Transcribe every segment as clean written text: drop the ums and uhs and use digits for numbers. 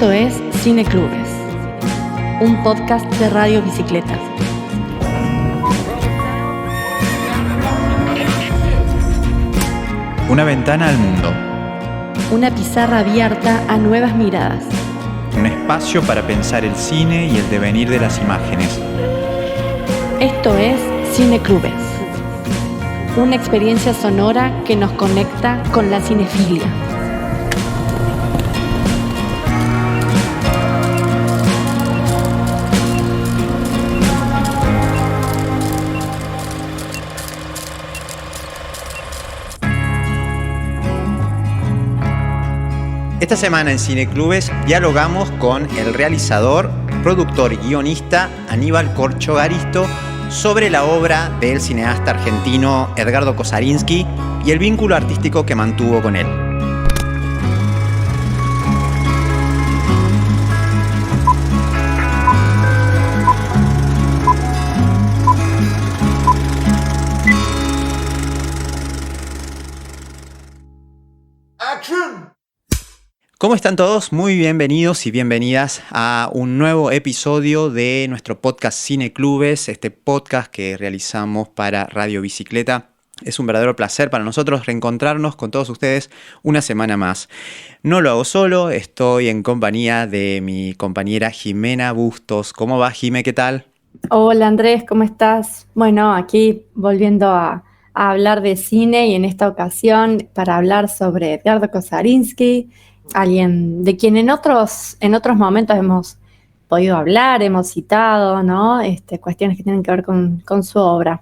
Esto es Cineclubes, un podcast de Radio Bicicleta. Una ventana al mundo. Una pizarra abierta a nuevas miradas. Un espacio para pensar el cine y el devenir de las imágenes. Esto es Cineclubes, una experiencia sonora que nos conecta con la cinefilia. Esta semana en Cineclubes dialogamos con el realizador, productor y guionista Aníbal Corcho Garisto sobre la obra del cineasta argentino Edgardo Kosarinsky y el vínculo artístico que mantuvo con él. ¿Cómo están todos? Muy bienvenidos y bienvenidas a un nuevo episodio de nuestro podcast Cineclubes, este podcast que realizamos para Radio Bicicleta. Es un verdadero placer para nosotros reencontrarnos con todos ustedes una semana más. No lo hago solo, estoy en compañía de mi compañera Jimena Bustos. ¿Cómo va, Jime? ¿Qué tal? Hola Andrés, ¿cómo estás? Bueno, aquí volviendo a hablar de cine y en esta ocasión para hablar sobre Edgardo Kosarinsky, alguien de quien en otros momentos hemos podido hablar, hemos citado, ¿no? Cuestiones que tienen que ver con su obra.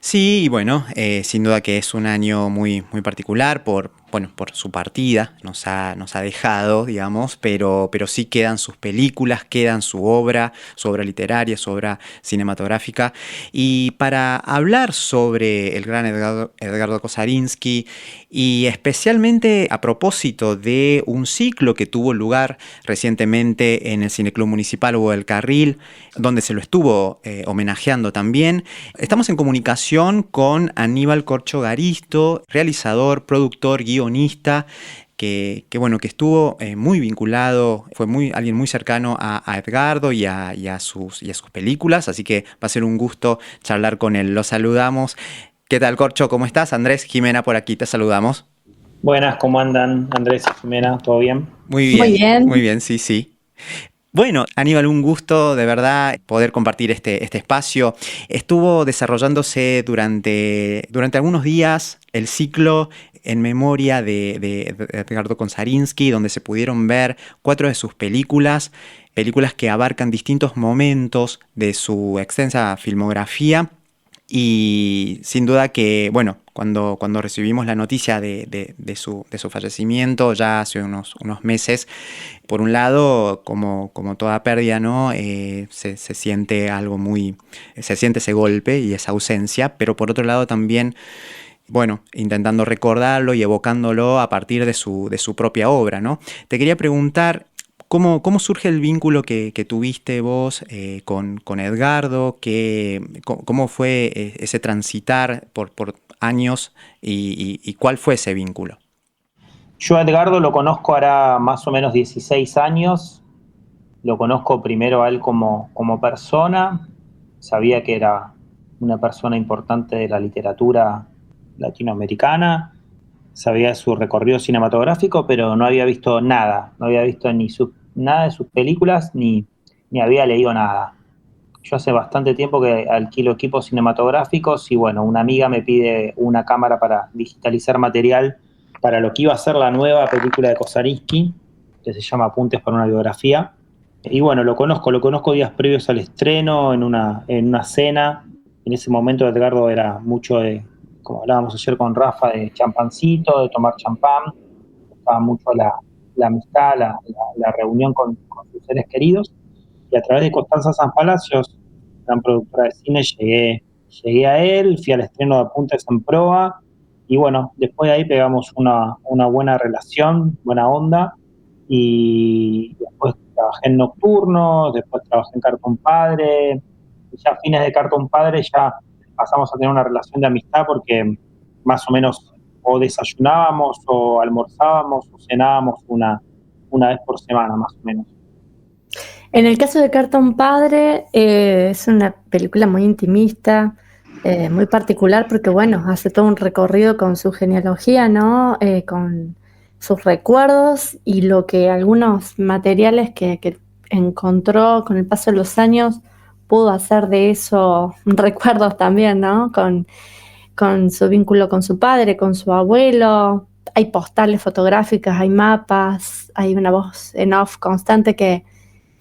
Sí, y bueno, sin duda que es un año muy, muy particular por su partida, nos ha dejado, digamos, pero sí quedan sus películas, quedan su obra literaria, su obra cinematográfica. Y para hablar sobre el gran Edgardo Kosarinsky, y especialmente a propósito de un ciclo que tuvo lugar recientemente en el Cineclub Municipal Hugo del Carril, donde se lo estuvo homenajeando también, estamos en comunicación con Aníbal Corcho Garisto, realizador, productor, guionista, que estuvo muy vinculado, fue alguien muy cercano a Edgardo y a sus películas, así que va a ser un gusto charlar con él. Lo saludamos. ¿Qué tal, Corcho? ¿Cómo estás? Andrés, Jimena, por aquí te saludamos. Buenas, ¿cómo andan Andrés y Jimena? ¿Todo bien? Muy bien, sí. Bueno, Aníbal, un gusto de verdad poder compartir este espacio. Estuvo desarrollándose durante algunos días el ciclo en memoria de Edgardo Kosarinsky, donde se pudieron ver 4 de sus películas que abarcan distintos momentos de su extensa filmografía. Y sin duda que, cuando recibimos la noticia de su fallecimiento ya hace unos meses, por un lado, como toda pérdida, ¿no? Se siente se siente ese golpe y esa ausencia, pero por otro lado también, intentando recordarlo y evocándolo a partir de su propia obra, ¿no? Te quería preguntar, ¿cómo surge el vínculo que tuviste vos con Edgardo? ¿Cómo fue ese transitar por años y cuál fue ese vínculo? Yo a Edgardo lo conozco hará más o menos 16 años. Lo conozco primero a él como persona. Sabía que era una persona importante de la literatura latinoamericana. Sabía su recorrido cinematográfico, pero no había visto nada. No había visto nada de sus películas, ni había leído nada. Yo hace bastante tiempo que alquilo equipos cinematográficos y una amiga me pide una cámara para digitalizar material para lo que iba a ser la nueva película de Kosarinsky, que se llama Apuntes para una biografía. Y lo conozco días previos al estreno, en una cena. En ese momento Edgardo era mucho de, como hablábamos ayer con Rafa, de champancito, de tomar champán. Estaba mucho la amistad, la reunión con sus seres queridos. Y a través de Constanza San Palacios, gran productora de cine, llegué a él, fui al estreno de Apuntes en Proa, y después de ahí pegamos una buena relación, buena onda, y después trabajé en Nocturnos, después trabajé en Cartoon Padre, y ya a fines de Cartoon Padre ya pasamos a tener una relación de amistad porque más o menos o desayunábamos o almorzábamos o cenábamos una una vez por semana más o menos. En el caso de Carta a un padre, es una película muy intimista, muy particular, porque bueno, hace todo un recorrido con su genealogía, ¿no? Con sus recuerdos y lo que algunos materiales que encontró con el paso de los años pudo hacer de eso recuerdos también, ¿no? Con su vínculo con su padre, con su abuelo. Hay postales fotográficas, hay mapas, hay una voz en off constante que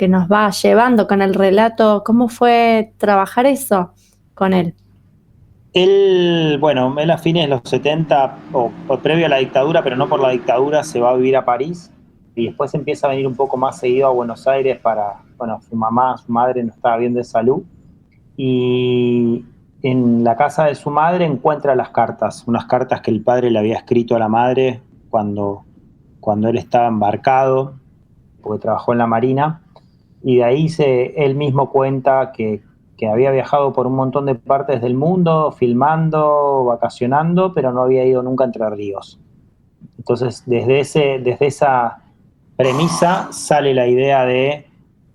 nos va llevando con el relato. ¿Cómo fue trabajar eso con él? Él a fines de los 70, o previo a la dictadura, pero no por la dictadura, se va a vivir a París y después empieza a venir un poco más seguido a Buenos Aires su madre no estaba bien de salud, y en la casa de su madre encuentra las cartas, unas cartas que el padre le había escrito a la madre cuando él estaba embarcado, porque trabajó en la Marina, y de ahí él mismo cuenta que había viajado por un montón de partes del mundo, filmando, vacacionando, pero no había ido nunca a Entre Ríos. Entonces, desde esa premisa sale la idea de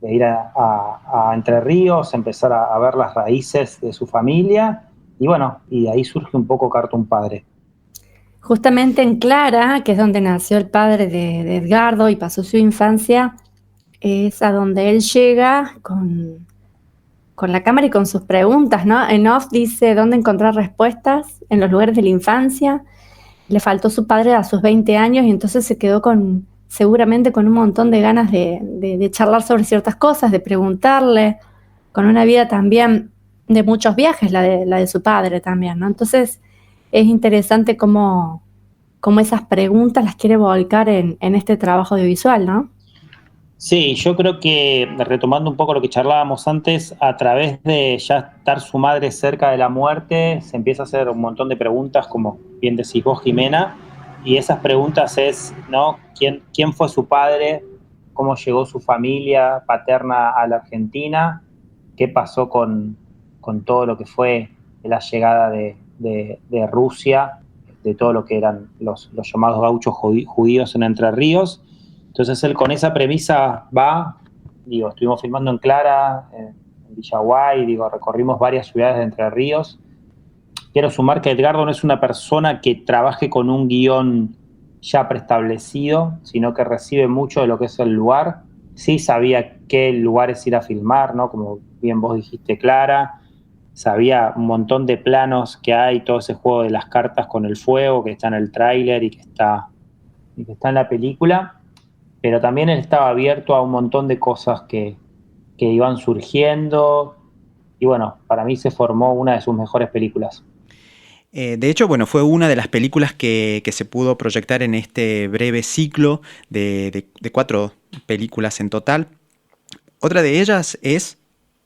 ir a Entre Ríos, empezar a ver las raíces de su familia, y de ahí surge un poco Carta a un padre. Justamente en Clara, que es donde nació el padre de Edgardo y pasó su infancia, es a donde él llega con la cámara y con sus preguntas, ¿no? En off dice dónde encontrar respuestas en los lugares de la infancia. Le faltó su padre a sus 20 años y entonces se quedó seguramente con un montón de ganas de charlar sobre ciertas cosas, de preguntarle, con una vida también de muchos viajes, la de su padre también, ¿no? Entonces es interesante cómo esas preguntas las quiere volcar en este trabajo audiovisual, ¿no? Sí, yo creo que, retomando un poco lo que charlábamos antes, a través de ya estar su madre cerca de la muerte, se empieza a hacer un montón de preguntas, como bien decís vos, Jimena, y esas preguntas es, ¿no? ¿Quién fue su padre? ¿Cómo llegó su familia paterna a la Argentina? ¿Qué pasó con todo lo que fue la llegada de Rusia, de todo lo que eran los llamados gauchos judíos en Entre Ríos? Entonces él con esa premisa estuvimos filmando en Clara, en Villaguay, recorrimos varias ciudades de Entre Ríos. Quiero sumar que Edgardo no es una persona que trabaje con un guión ya preestablecido, sino que recibe mucho de lo que es el lugar. Sí sabía qué lugares ir a filmar, ¿no? Como bien vos dijiste, Clara. Sabía un montón de planos que hay, todo ese juego de las cartas con el fuego que está en el tráiler y que está en la película. Pero también él estaba abierto a un montón de cosas que iban surgiendo, y para mí se formó una de sus mejores películas. De hecho, fue una de las películas que se pudo proyectar en este breve ciclo de 4 películas en total. Otra de ellas es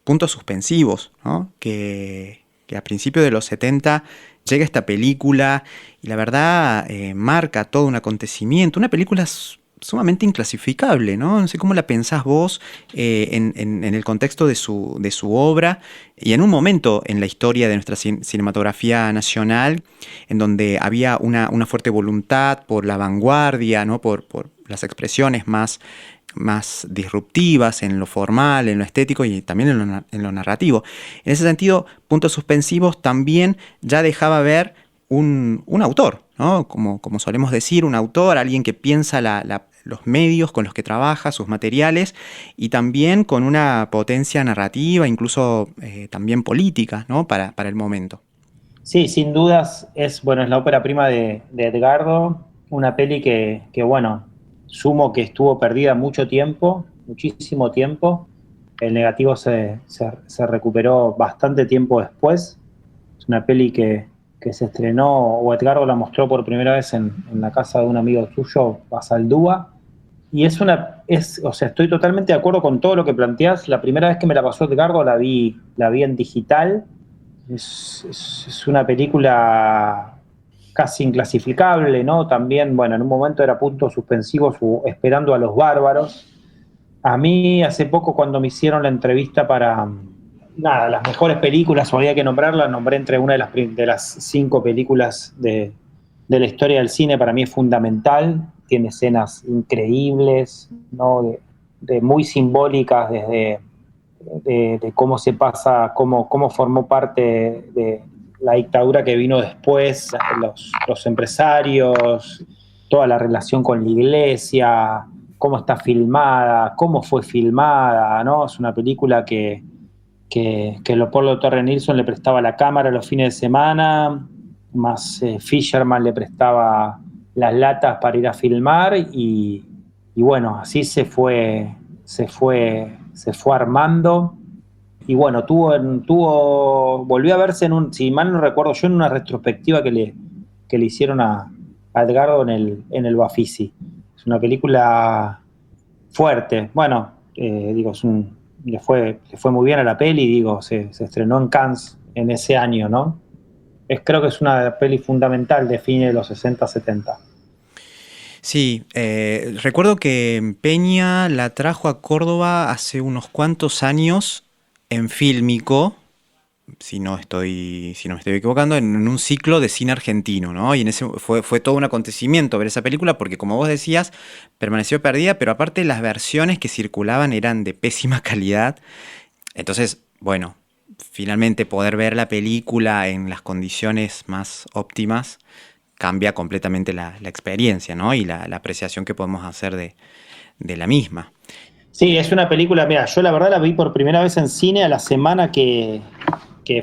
Puntos Suspensivos, ¿no? Que a principios de los 70 llega esta película y la verdad marca todo un acontecimiento. Una película sumamente inclasificable, ¿no? No sé cómo la pensás vos en el contexto de su obra y en un momento en la historia de nuestra cinematografía nacional en donde había una fuerte voluntad por la vanguardia, ¿no? Por las expresiones más disruptivas en lo formal, en lo estético y también en lo narrativo. En ese sentido, Puntos Suspensivos también ya dejaba ver un autor, ¿no? Como solemos decir, un autor, alguien que piensa los medios con los que trabaja, sus materiales, y también con una potencia narrativa, incluso también política, ¿no? para el momento. Sí, sin dudas es la ópera prima de Edgardo, una peli que sumo que estuvo perdida mucho tiempo, muchísimo tiempo. El negativo se recuperó bastante tiempo después. Es una peli que se estrenó, o Edgardo la mostró por primera vez en la casa de un amigo suyo, Basaldúa, y estoy totalmente de acuerdo con todo lo que planteás. La primera vez que me la pasó Edgardo la vi en digital. Es una película casi inclasificable, ¿no? También, en un momento era Puntos Suspensivos Esperando a los Bárbaros. A mí hace poco, cuando me hicieron la entrevista para las mejores películas, o había que nombrarla, nombré entre una de las 5 películas de la historia del cine. Para mí es fundamental, tiene escenas increíbles, ¿no? de muy simbólicas desde de cómo se pasa, cómo formó parte de la dictadura que vino después, los empresarios, toda la relación con la iglesia, cómo está filmada, cómo fue filmada, ¿no? Es una película que Leopoldo Torre Nilsson le prestaba la cámara los fines de semana, más Fisherman le prestaba las latas para ir a filmar y bueno, así se fue armando. Y bueno, volvió a verse si mal no recuerdo yo, en una retrospectiva que le hicieron a Edgardo en el Bafisi. Es una película fuerte. Bueno, digo, le fue muy bien a la peli, digo, se estrenó en Cannes en ese año, ¿no? Creo que es una peli fundamental de fines de los 60, 70. Sí, recuerdo que Peña la trajo a Córdoba hace unos cuantos años en Fílmico, si no me estoy equivocando, en un ciclo de cine argentino, ¿no? Y en ese fue todo un acontecimiento ver esa película porque, como vos decías, permaneció perdida, pero aparte las versiones que circulaban eran de pésima calidad. Entonces, bueno, finalmente poder ver la película en las condiciones más óptimas cambia completamente la experiencia, ¿no? Y la apreciación que podemos hacer de la misma. Sí, es una película, mira, yo la verdad la vi por primera vez en cine a la semana que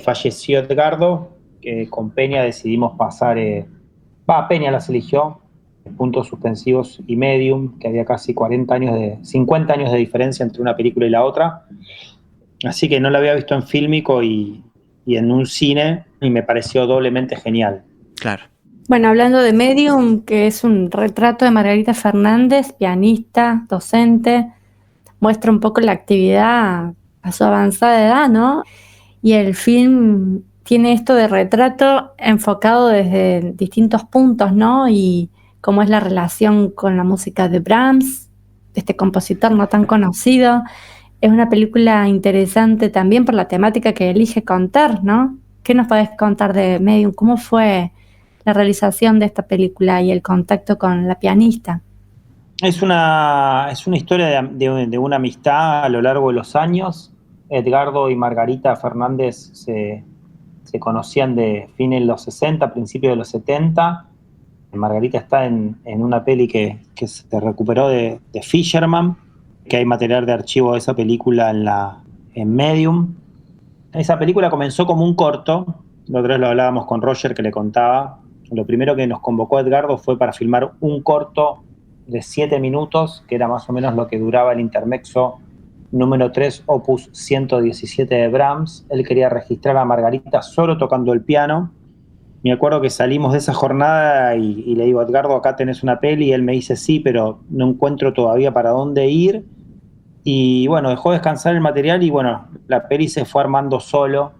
falleció Edgardo, que con Peña decidimos pasar, Peña las eligió, Puntos Suspensivos y Medium, que había casi 50 años de diferencia entre una película y la otra, así que no la había visto en Fílmico y en un cine, y me pareció doblemente genial. Claro. Bueno, hablando de Medium, que es un retrato de Margarita Fernández, pianista, docente, muestra un poco la actividad a su avanzada edad, ¿no? Y el film tiene esto de retrato enfocado desde distintos puntos, ¿no? Y cómo es la relación con la música de Brahms, este compositor no tan conocido. Es una película interesante también por la temática que elige contar, ¿no? ¿Qué nos podés contar de Medium? ¿Cómo fue la realización de esta película y el contacto con la pianista? Es una historia de una amistad a lo largo de los años. Edgardo y Margarita Fernández se conocían de fines de los 60, principios de los 70. Margarita está en una peli que se recuperó de Fisherman, que hay material de archivo de esa película en Medium. Esa película comenzó como un corto, la otra vez lo hablábamos con Roger, que le contaba. Lo primero que nos convocó Edgardo fue para filmar un corto de 7 minutos, que era más o menos lo que duraba el intermezzo número 3, opus 117 de Brahms. Él quería registrar a Margarita solo tocando el piano. Me acuerdo que salimos de esa jornada y le digo, Edgardo, acá tenés una peli, y él me dice, sí, pero no encuentro todavía para dónde ir. Y bueno, dejó descansar el material y bueno, la peli se fue armando solo.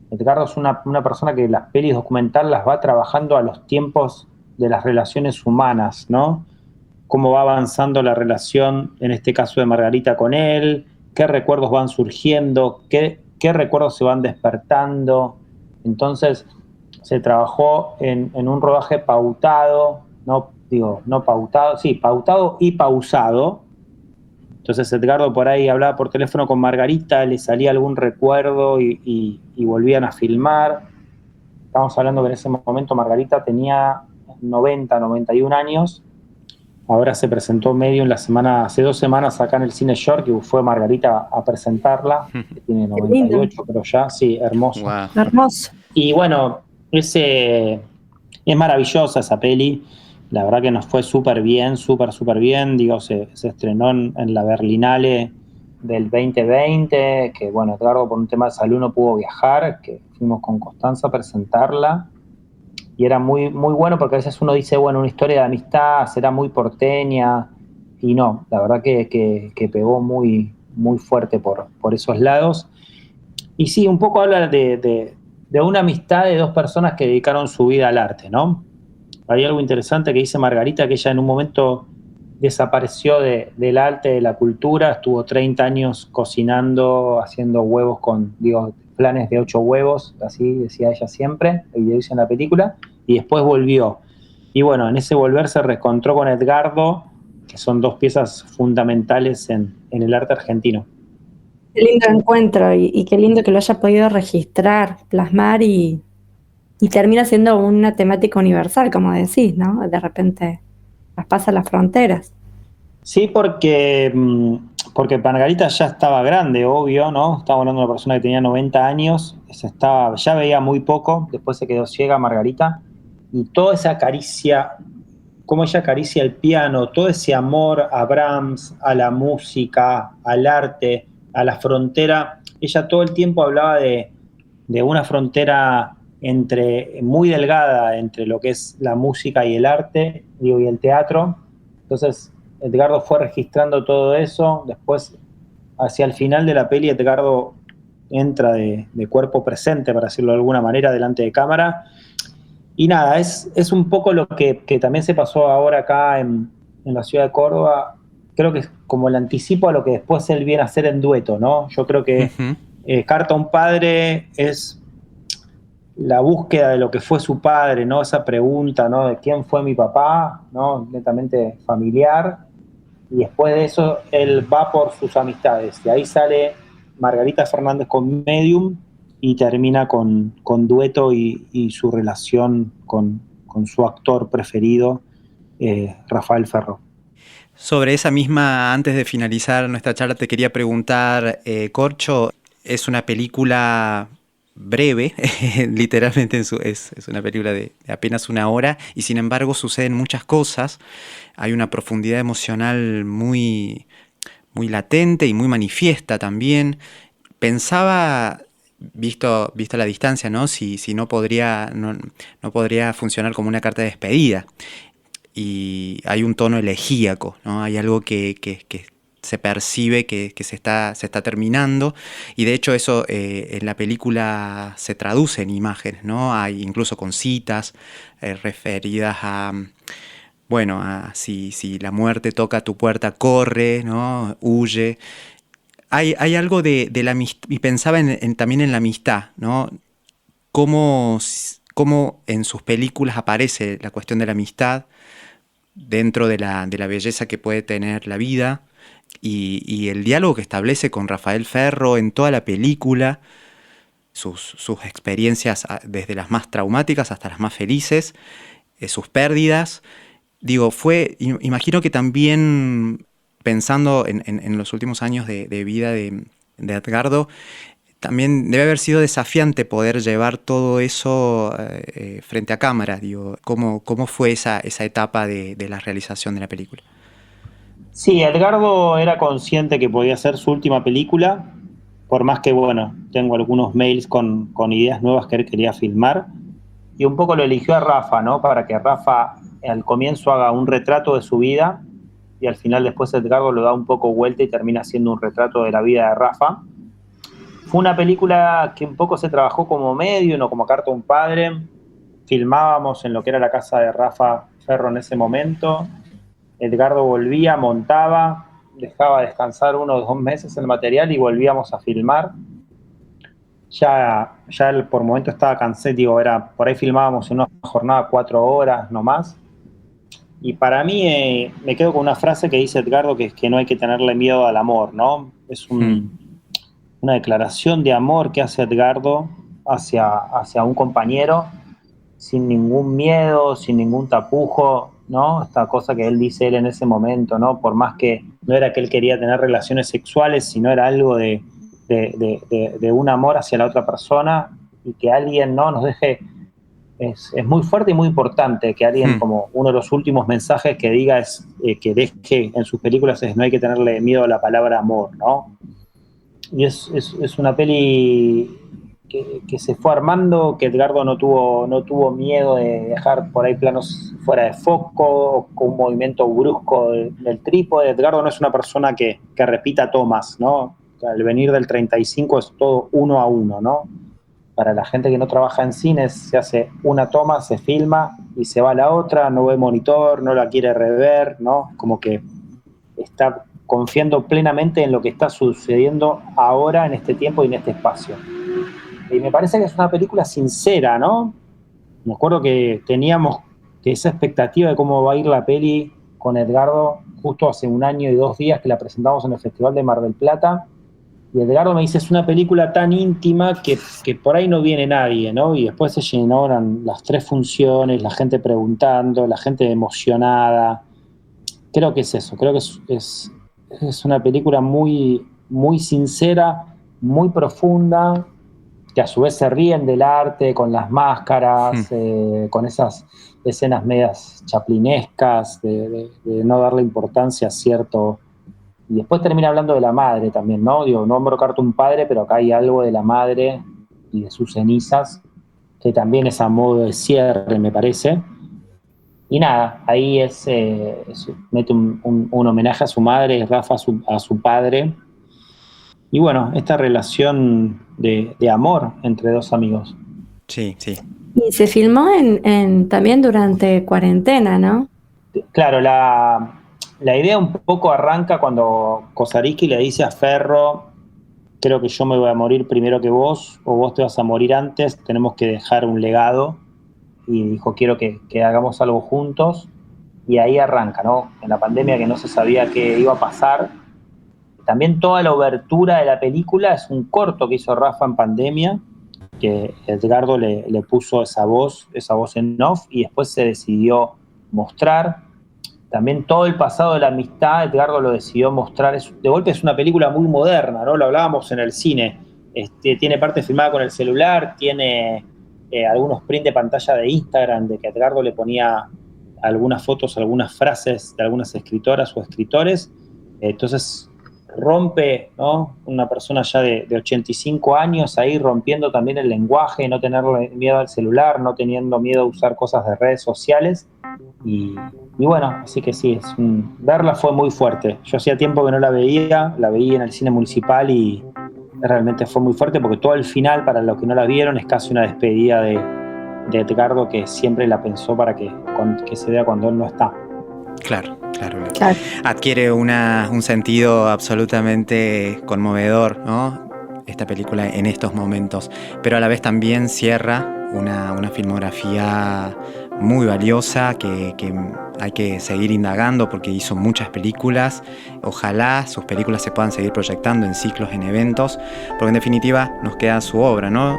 Edgardo es una persona que las pelis documentales las va trabajando a los tiempos de las relaciones humanas, ¿no? Cómo va avanzando la relación, en este caso de Margarita con él, qué recuerdos van surgiendo, qué recuerdos se van despertando. Entonces se trabajó en un rodaje pautado, pautado y pausado. Entonces Edgardo por ahí hablaba por teléfono con Margarita, le salía algún recuerdo y volvían a filmar. Estamos hablando que en ese momento Margarita tenía 91 años. Ahora se presentó Medium hace 2 semanas acá en el Cine York, y fue Margarita a presentarla, que tiene 98 creo ya, sí, hermoso. Wow. Hermoso. Y bueno, es maravillosa esa peli, la verdad que nos fue súper bien, súper bien, digo, se estrenó en la Berlinale del 2020, que bueno, Edgardo por un tema de salud no pudo viajar, que fuimos con Constanza a presentarla. Y era muy, muy bueno porque a veces uno dice, bueno, una historia de amistad será muy porteña, y no, la verdad que pegó muy, muy fuerte por esos lados. Y sí, un poco habla de una amistad de 2 personas que dedicaron su vida al arte, ¿no? Hay algo interesante que dice Margarita, que ella en un momento desapareció del arte, de la cultura, estuvo 30 años cocinando, haciendo huevos planes de 8 huevos, así decía ella siempre, y lo dice en la película, y después volvió. Y bueno, en ese volver se reencontró con Edgardo, que son dos piezas fundamentales en el arte argentino. Qué lindo encuentro y qué lindo que lo haya podido registrar, plasmar y termina siendo una temática universal, como decís, ¿no? De repente traspasa las fronteras. Sí, porque Margarita ya estaba grande, obvio, ¿no? Estamos hablando de una persona que tenía 90 años, ya veía muy poco, después se quedó ciega Margarita, y toda esa caricia, cómo ella acaricia el piano, todo ese amor a Brahms, a la música, al arte, a la frontera, ella todo el tiempo hablaba de una frontera muy delgada entre lo que es la música y el arte, digo, y el teatro. Entonces Edgardo fue registrando todo eso. Después, hacia el final de la peli, Edgardo entra de cuerpo presente, para decirlo de alguna manera, delante de cámara. Y nada, es un poco lo que también se pasó ahora acá en la ciudad de Córdoba. Creo que es como el anticipo a lo que después él viene a hacer en dueto, ¿no? Yo creo que Ujú. Carta a un padre es la búsqueda de lo que fue su padre, ¿no? Esa pregunta, ¿no? De quién fue mi papá, ¿no? Netamente familiar. Y después de eso, él va por sus amistades. Y ahí sale Margarita Fernández con Medium y termina con Dueto y su relación con su actor preferido, Rafael Ferro. Sobre esa misma, antes de finalizar nuestra charla, te quería preguntar, Corcho, es una película breve, literalmente es una película de apenas una hora, y sin embargo suceden muchas cosas, hay una profundidad emocional muy, muy latente y muy manifiesta también. Pensaba, visto la distancia, ¿no? Si no podría funcionar como una carta de despedida. Y hay un tono elegíaco, ¿no? Hay algo que se percibe que se está terminando, y de hecho eso en la película se traduce en imágenes, ¿no? Hay incluso con citas referidas a, bueno, a si la muerte toca a tu puerta, corre, ¿no? Huye. Hay algo de la amistad, y pensaba también en la amistad, ¿no? Cómo, cómo en sus películas aparece la cuestión de la amistad dentro de la belleza que puede tener la vida, y el diálogo que establece con Rafael Ferro en toda la película, sus experiencias desde las más traumáticas hasta las más felices, sus pérdidas. Digo, imagino que también pensando en los últimos años de vida de Edgardo, también debe haber sido desafiante poder llevar todo eso frente a cámara. Digo, ¿cómo fue esa etapa de la realización de la película? Sí, Edgardo era consciente que podía ser su última película, por más que, bueno, tengo algunos mails con ideas nuevas que él quería filmar, y un poco lo eligió a Rafa, ¿no? Para que Rafa al comienzo haga un retrato de su vida, y al final después Edgardo lo da un poco vuelta y termina siendo un retrato de la vida de Rafa. Fue una película que un poco se trabajó como medio, no como carta a un padre. Filmábamos en lo que era la casa de Rafa Ferro en ese momento. Edgardo volvía, montaba, dejaba descansar 1 o 2 meses el material y volvíamos a filmar. Ya él por momento estaba cansado, digo, por ahí filmábamos en una jornada 4 horas, no más. Y para mí me quedo con una frase que dice Edgardo, que es que no hay que tenerle miedo al amor, ¿no? Es una declaración de amor que hace Edgardo hacia un compañero, sin ningún miedo, sin ningún tapujo, ¿no? Esta cosa que él dice en ese momento, ¿no? Por más que no era que él quería tener relaciones sexuales, sino era algo de un amor hacia la otra persona, y que alguien, ¿no? Nos deje. Es muy fuerte y muy importante que alguien, como uno de los últimos mensajes que diga es que deje en sus películas es: no hay que tenerle miedo a la palabra amor, ¿no? Y es una peli que se fue armando, que Edgardo no tuvo miedo de dejar por ahí planos fuera de foco, con un movimiento brusco del trípode. Edgardo no es una persona que repita tomas, ¿no? Al venir del 35 es todo 1 a 1, ¿no? Para la gente que no trabaja en cines, se hace una toma, se filma y se va a la otra, no ve monitor, no la quiere rever, ¿no? Como que está confiando plenamente en lo que está sucediendo ahora, en este tiempo y en este espacio. Y me parece que es una película sincera, ¿no? Me acuerdo que teníamos que esa expectativa de cómo va a ir la peli con Edgardo, justo hace 1 año y 2 días que la presentamos en el Festival de Mar del Plata, y Edgardo me dice, es una película tan íntima que por ahí no viene nadie, ¿no? Y después se llenaron las 3 funciones, la gente preguntando, la gente emocionada. Creo que es eso, creo que es una película muy, muy sincera, muy profunda, que a su vez se ríen del arte, con las máscaras, con esas escenas medias chaplinescas, de no darle importancia a cierto... Y después termina hablando de la madre también, ¿no? Digo, no embrocar un padre, pero acá hay algo de la madre y de sus cenizas, que también es a modo de cierre, me parece. Y nada, ahí mete un homenaje a su madre, Rafa a su padre. Y bueno, esta relación de amor entre 2 amigos. Sí, sí. Y se filmó también durante cuarentena, ¿no? Claro, la idea un poco arranca cuando Kosariski le dice a Ferro, creo que yo me voy a morir primero que vos, o vos te vas a morir antes, tenemos que dejar un legado. Y dijo, quiero que hagamos algo juntos. Y ahí arranca, ¿no? En la pandemia, que no se sabía qué iba a pasar. También toda la obertura de la película es un corto que hizo Rafa en pandemia, que Edgardo le puso esa voz en off, y después se decidió mostrar. También todo el pasado de la amistad, Edgardo lo decidió mostrar. De golpe es una película muy moderna, ¿no? Lo hablábamos en el cine. Tiene parte filmada con el celular, tiene algunos prints de pantalla de Instagram, de que Edgardo le ponía algunas fotos, algunas frases de algunas escritoras o escritores. Entonces rompe, ¿no? Una persona ya de 85 años ahí rompiendo también el lenguaje, no tenerle miedo al celular, no teniendo miedo a usar cosas de redes sociales. Y bueno, así que sí, verla fue muy fuerte. Yo hacía tiempo que no la veía en el cine municipal y realmente fue muy fuerte, porque todo el final, para los que no la vieron, es casi una despedida de Edgardo, que siempre la pensó para que se vea cuando él no está. Claro. Adquiere un sentido absolutamente conmovedor, ¿no? Esta película en estos momentos, pero a la vez también cierra una filmografía muy valiosa que hay que seguir indagando, porque hizo muchas películas. Ojalá sus películas se puedan seguir proyectando en ciclos, en eventos, porque en definitiva nos queda su obra, ¿no?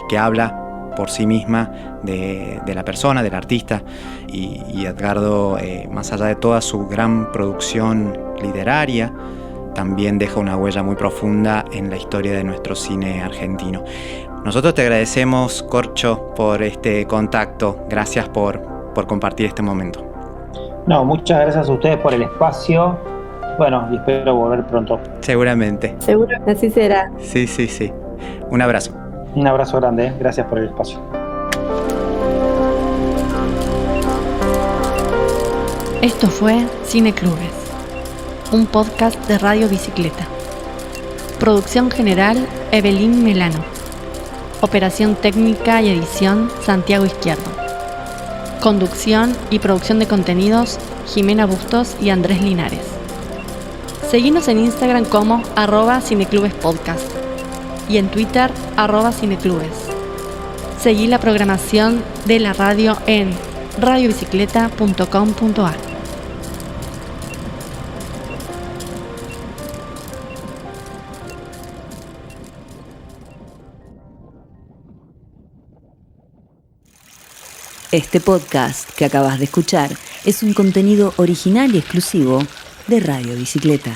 Que habla por sí misma de la persona, del artista, y Edgardo, más allá de toda su gran producción literaria, también deja una huella muy profunda en la historia de nuestro cine argentino. Nosotros te agradecemos, Corcho, por este contacto. Gracias por compartir este momento. No, muchas gracias a ustedes por el espacio. Bueno, y espero volver pronto. Seguramente. Seguro que así será. Sí. Un abrazo. Un abrazo grande, gracias por el espacio. Esto fue Cineclubes, un podcast de Radio Bicicleta. Producción general, Evelyn Melano. Operación técnica y edición, Santiago Izquierdo. Conducción y producción de contenidos, Jimena Bustos y Andrés Linares. Seguinos en Instagram como @cineclubespodcast y en Twitter @cineclubes. Seguí la programación de la radio en radiobicicleta.com.ar. Este podcast que acabas de escuchar es un contenido original y exclusivo de Radio Bicicleta.